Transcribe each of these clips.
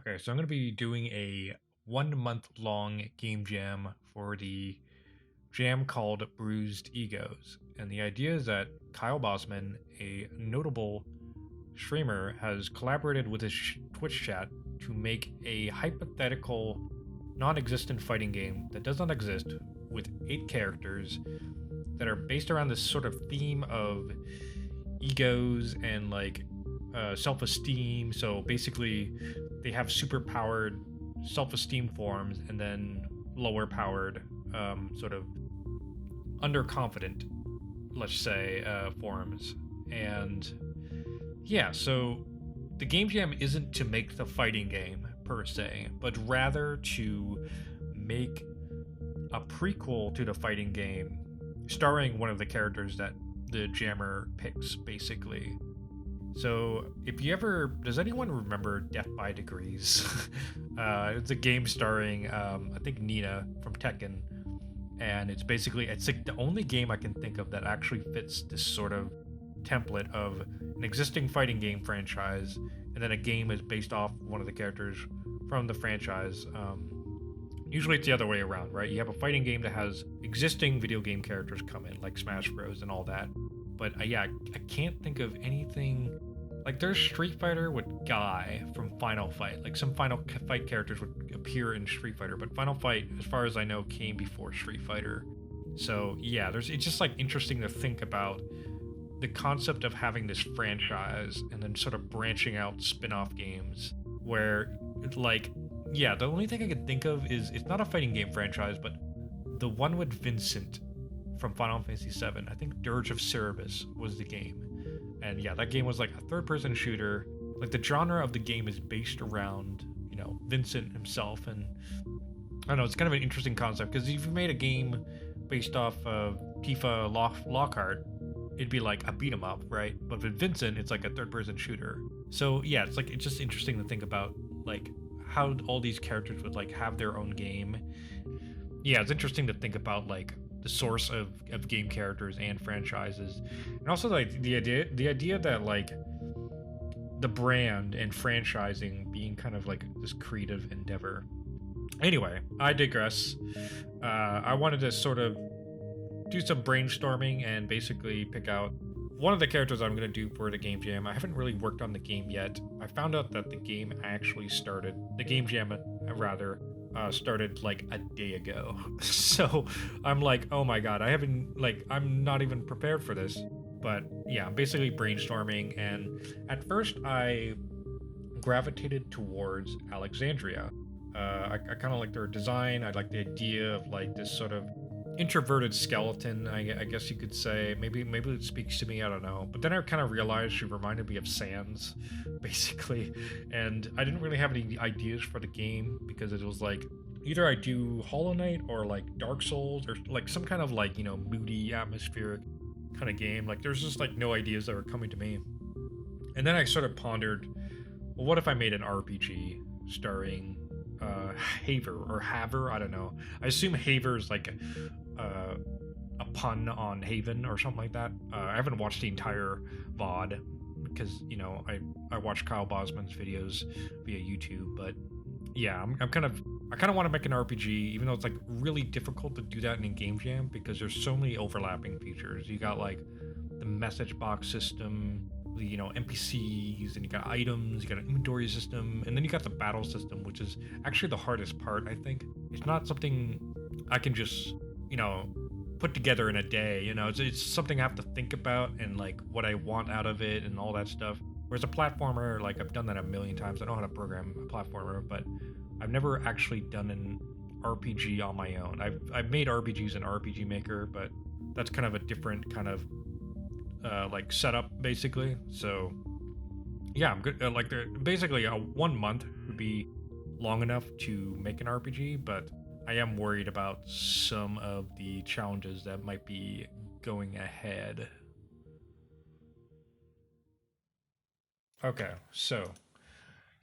Okay, so I'm going to be doing a 1 month long game jam for the jam called Bruised Egos. And the idea is that Kyle Bosman, a notable streamer, has collaborated with his Twitch chat to make a hypothetical, non existent fighting game that does not exist with 8 characters that are based around this sort of theme of egos and self-esteem. So basically, they have super powered self-esteem forms and then lower powered, sort of underconfident, let's say, forms. And yeah, so the game jam isn't to make the fighting game per se, but rather to make a prequel to the fighting game starring one of the characters that the jammer picks, basically. So, if you ever, does anyone remember Death by Degrees? It's a game starring, I think, Nina from Tekken, and it's like the only game I can think of that actually fits this sort of template of an existing fighting game franchise, and then a game is based off one of the characters from the franchise. Usually it's the other way around, right? You have a fighting game that has existing video game characters come in, like Smash Bros. And all that. But yeah, I can't think of anything. Like there's Street Fighter with Guy from Final Fight. Like some Final Fight characters would appear in Street Fighter, but Final Fight, as far as I know, came before Street Fighter. So yeah, it's just like interesting to think about the concept of having this franchise and then sort of branching out spin-off games where like yeah, the only thing I can think of is it's not a fighting game franchise, but the one with Vincent from Final Fantasy VII. I think Dirge of Cerberus was the game. And yeah, that game was like a third person shooter. Like the genre of the game is based around, Vincent himself. And I don't know, it's kind of an interesting concept because if you made a game based off of Tifa Lockhart, it'd be like a beat 'em up, right? But with Vincent, it's like a third person shooter. So yeah, it's just interesting to think about like how all these characters would like have their own game. Yeah, it's interesting to think about like the source of game characters and franchises, and also like the idea that like the brand and franchising being kind of like this creative endeavor. Anyway, I digress. I wanted to sort of do some brainstorming and basically pick out one of the characters I'm going to do for the game jam. I haven't really worked on the game yet. I found out that the game jam rather, started like a day ago. So I'm like, oh my god, I'm not even prepared for this. But yeah, I'm basically brainstorming, and at first I gravitated towards Alexandria. I kind of like their design. I like the idea of like this sort of introverted skeleton, I guess you could say. Maybe it speaks to me, I don't know. But then I kind of realized she reminded me of Sans, basically. And I didn't really have any ideas for the game because it was like either I do Hollow Knight or like Dark Souls or like some kind of like, moody, atmospheric kind of game. Like there's just like no ideas that were coming to me. And then I sort of pondered, well, what if I made an RPG starring Haver or Haver? I don't know. I assume Haver is like a pun on Haven or something like that. I haven't watched the entire VOD because I watch Kyle Bosman's videos via YouTube, but yeah, I kind of want to make an RPG, even though it's like really difficult to do that in a game jam because there's so many overlapping features. You got like the message box system, the NPCs, and you got items, you got an inventory system, and then you got the battle system, which is actually the hardest part. I think it's not something I can just put together in a day. It's something I have to think about and like what I want out of it and all that stuff. Whereas a platformer, like I've done that a million times. I know how to program a platformer, but I've never actually done an RPG on my own. I've made RPGs in RPG Maker, but that's kind of a different kind of like setup, basically. So yeah, I'm good. Basically, 1 month would be long enough to make an RPG, but I am worried about some of the challenges that might be going ahead. Okay, so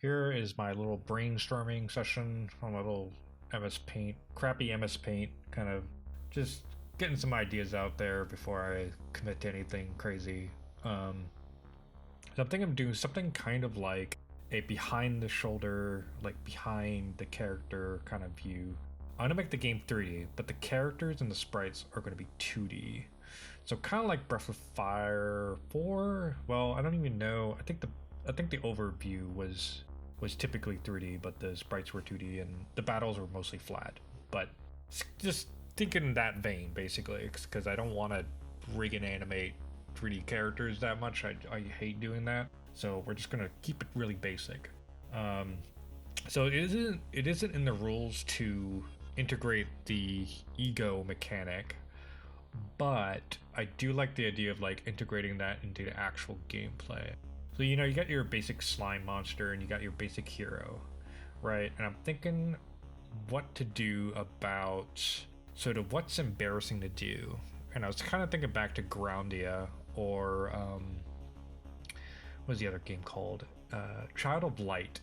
here is my little brainstorming session on my little MS Paint, crappy MS Paint, kind of just getting some ideas out there before I commit to anything crazy. So I'm thinking of doing something kind of like a behind the shoulder, like behind the character kind of view. I'm gonna make the game 3D, but the characters and the sprites are gonna be 2D. So kind of like Breath of Fire 4. Well, I don't even know. I think the overview was typically 3D, but the sprites were 2D and the battles were mostly flat. But just think in that vein, basically, because I don't want to rig and animate 3D characters that much. I hate doing that. So we're just gonna keep it really basic. So it isn't in the rules to integrate the ego mechanic, but I do like the idea of like integrating that into the actual gameplay. So you got your basic slime monster and you got your basic hero, right? And I'm thinking what to do about sort of what's embarrassing to do. And I was kind of thinking back to Groundia or what was the other game called? Child of Light,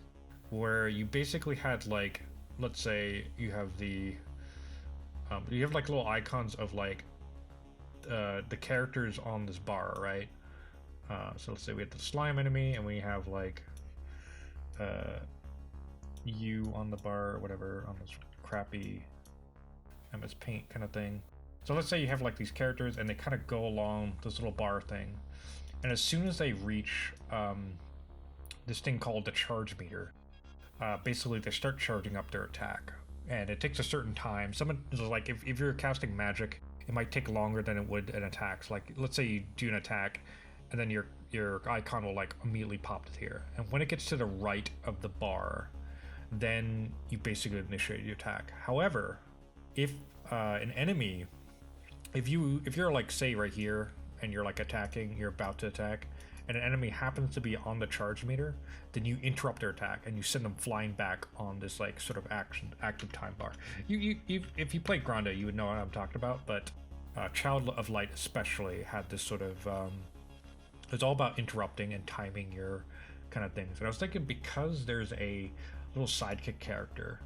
where you basically had like, let's say you have like little icons of like the characters on this bar, right? So let's say we have the slime enemy and we have like you on the bar or whatever on this crappy MS Paint kind of thing. So let's say you have like these characters and they kind of go along this little bar thing, and as soon as they reach this thing called the charge meter, basically they start charging up their attack, and it takes a certain time. Someone like if you're casting magic, it might take longer than it would an attack. So like let's say you do an attack and then your icon will like immediately pop to here, and when it gets to the right of the bar, then you basically initiate your attack. However, if an enemy, if you're like say right here and you're like attacking, you're about to attack, and an enemy happens to be on the charge meter, then you interrupt their attack and you send them flying back on this like sort of active time bar. If you play Grandia, you would know what I'm talking about, but Child of Light especially had this sort of it's all about interrupting and timing your kind of things. And I was thinking, because there's a little sidekick character,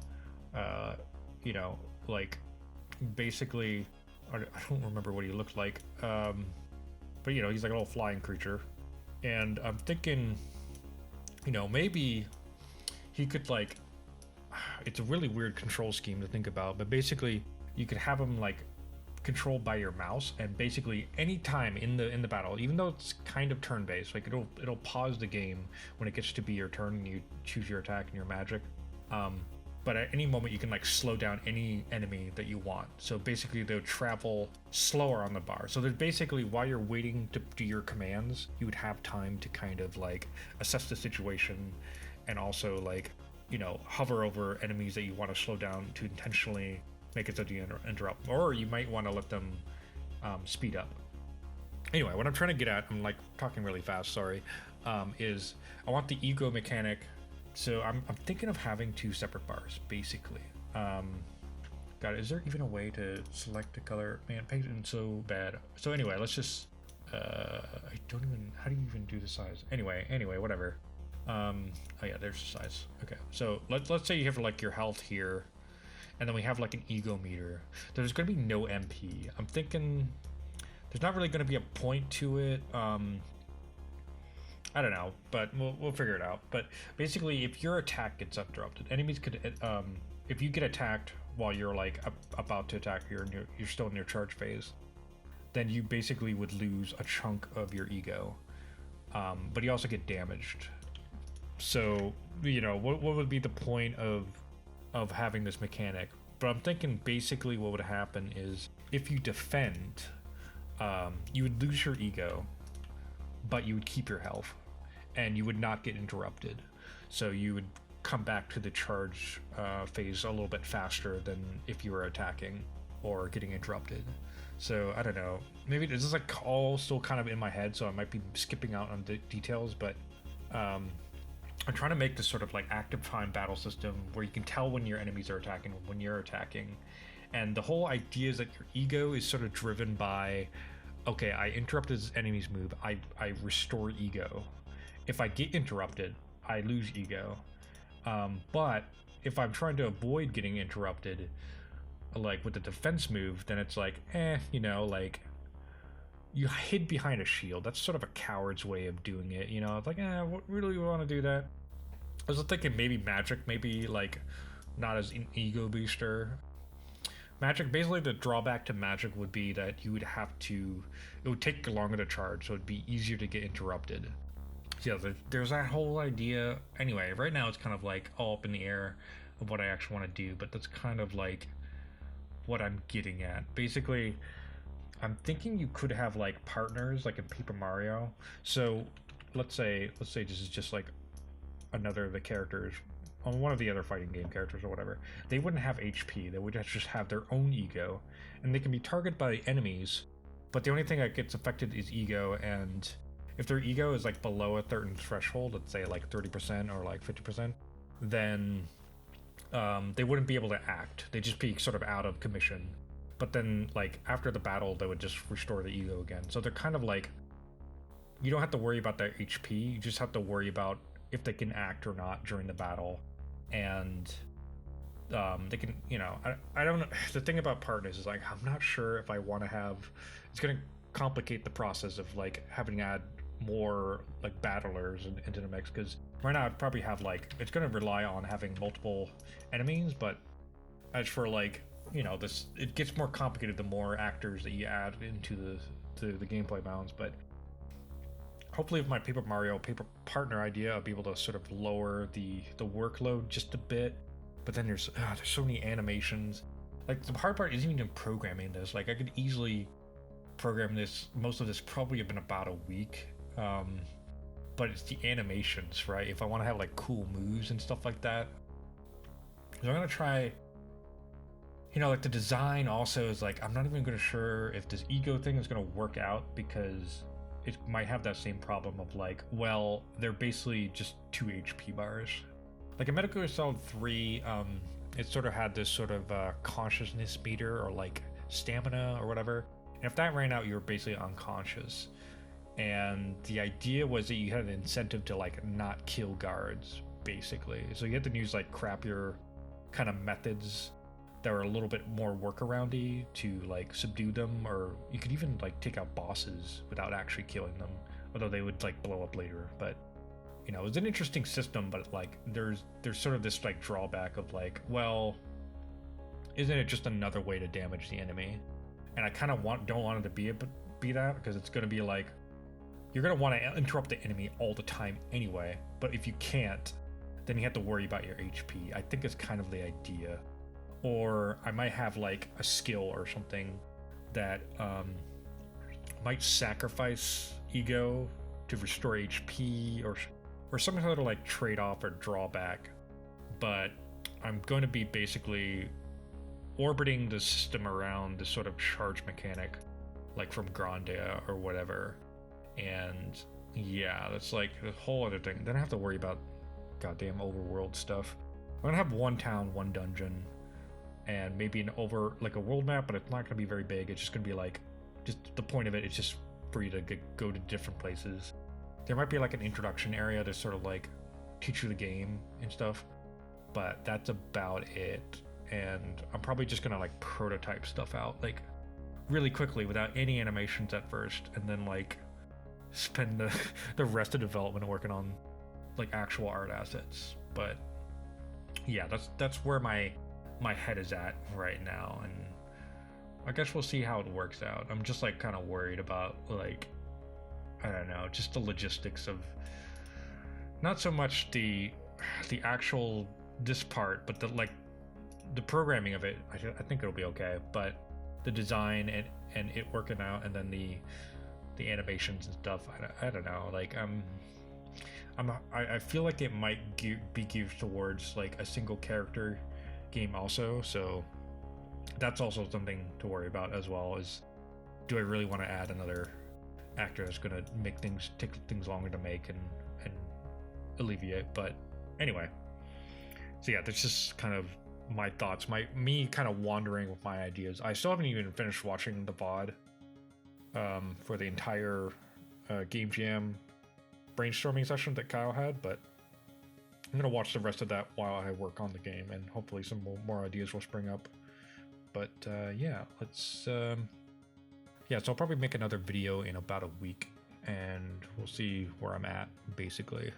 like basically I don't remember what he looked like, but he's like a little flying creature, and I'm thinking, maybe he could like, it's a really weird control scheme to think about, but basically you could have him like controlled by your mouse, and basically any time in the battle, even though it's kind of turn-based, like it'll pause the game when it gets to be your turn and you choose your attack and your magic, but at any moment you can like slow down any enemy that you want. So basically they'll travel slower on the bar. So there's basically, while you're waiting to do your commands, you would have time to kind of like assess the situation, and also like hover over enemies that you want to slow down to intentionally make it so you interrupt, or you might want to let them speed up. Anyway, what I'm trying to get at, I'm like talking really fast, sorry, is I want the ego mechanic. So I'm thinking of having 2 separate bars, basically. God, is there even a way to select the color? Man, painting so bad. So anyway, let's just I don't even, how do you even do the size? Anyway, whatever. Oh yeah, there's the size. Okay, so let's say you have like your health here, and then we have like an ego meter. There's going to be no MP. I'm thinking there's not really going to be a point to it. I don't know, but we'll figure it out. But basically, if your attack gets interrupted, enemies could, if you get attacked while you're like about to attack, you're still in your charge phase, then you basically would lose a chunk of your ego. But you also get damaged. So what would be the point of having this mechanic? But I'm thinking basically what would happen is, if you defend, you would lose your ego, but you would keep your health, and you would not get interrupted. So you would come back to the charge phase a little bit faster than if you were attacking or getting interrupted. So I don't know, maybe this is like all still kind of in my head, so I might be skipping out on the details, but I'm trying to make this sort of like active time battle system where you can tell when your enemies are attacking, when you're attacking. And the whole idea is that your ego is sort of driven by, okay, I interrupted this enemy's move, I restore ego. If I get interrupted, I lose ego. But if I'm trying to avoid getting interrupted, like with the defense move, then it's like, like you hid behind a shield. That's sort of a coward's way of doing it, It's like, really want to do that? I was thinking maybe magic, maybe like not as an ego booster. Magic, basically, the drawback to magic would be that you would have to, it would take longer to charge, so it'd be easier to get interrupted. So yeah, there's that whole idea. Anyway, right now it's kind of like all up in the air of what I actually want to do, but that's kind of like what I'm getting at. Basically, I'm thinking you could have like partners, like in Paper Mario. So let's say this is just like another of the characters on one of the other fighting game characters or whatever. They wouldn't have HP. They would just have their own ego, and they can be targeted by enemies. But the only thing that gets affected is ego, and if their ego is like below a certain threshold, let's say like 30% or like 50%, then they wouldn't be able to act. They'd just be sort of out of commission. But then, like, after the battle, they would just restore the ego again. So they're kind of like, you don't have to worry about their HP. You just have to worry about if they can act or not during the battle. And they can, you know, I don't know. The thing about partners is, like, I'm not sure if I want to have, it's going to complicate the process of, like, having to add more, like, battlers into the mix. Because right now I'd probably have, like, it's going to rely on having multiple enemies. But as for, like, you know, this, it gets more complicated the more actors that you add into the gameplay balance. But hopefully with my Paper Mario Paper Partner idea, I'll be able to sort of lower the workload just a bit. But then there's so many animations. Like, the hard part isn't even programming this. Like, I could easily program this. Most of this probably have been about a week. But it's the animations, right? If I want to have like cool moves and stuff like that. So I'm gonna try. You know, like, the design also is like, I'm not even gonna sure if this ego thing is gonna work out, because it might have that same problem of like, well, they're basically just 2 HP bars. Like in Metal Gear Solid 3, it sort of had this sort of consciousness meter, or like stamina or whatever. And if that ran out, you were basically unconscious. And the idea was that you had an incentive to like not kill guards, basically. So you had to use like crappier kind of methods that were a little bit more workaroundy to like subdue them, or you could even like take out bosses without actually killing them, although they would like blow up later. But you know, it was an interesting system, but like there's sort of this like drawback of like, well, isn't it just another way to damage the enemy? And I kind of don't want it to be that, because it's going to be like, you're going to want to interrupt the enemy all the time anyway, but if you can't, then you have to worry about your HP. I think it's kind of the idea. Or I might have like a skill or something that might sacrifice ego to restore HP, or some sort of like trade-off or drawback. But I'm going to be basically orbiting the system around this sort of charge mechanic, like from Grandia or whatever. And yeah, that's like a whole other thing. Then I have to worry about goddamn overworld stuff. I'm gonna have one town, one dungeon, and maybe like a world map, but it's not gonna be very big. It's just gonna be like, just the point of it is just for you to go to different places. There might be like an introduction area to sort of like teach you the game and stuff, but that's about it. And I'm probably just gonna like prototype stuff out like really quickly without any animations at first, and then like spend the rest of development working on like actual art assets. But yeah, that's where my head is at right now, and I guess we'll see how it works out. I'm just like kind of worried about like, I don't know, just the logistics of not so much the actual this part, but the programming of it. I think it'll be okay, but the design and it working out, and then the animations and stuff, I don't know. Like I feel like it might be geared towards like a single character game also, so that's also something to worry about as well. Is, do I really want to add another actor that's going to take things longer to make and alleviate? But anyway, so yeah, that's just kind of my thoughts, me kind of wandering with my ideas. I still haven't even finished watching the VOD for the entire Game Jam brainstorming session that Kyle had, but I'm gonna watch the rest of that while I work on the game, and hopefully some more ideas will spring up. But yeah, let's yeah, so I'll probably make another video in about a week, and we'll see where I'm at, basically.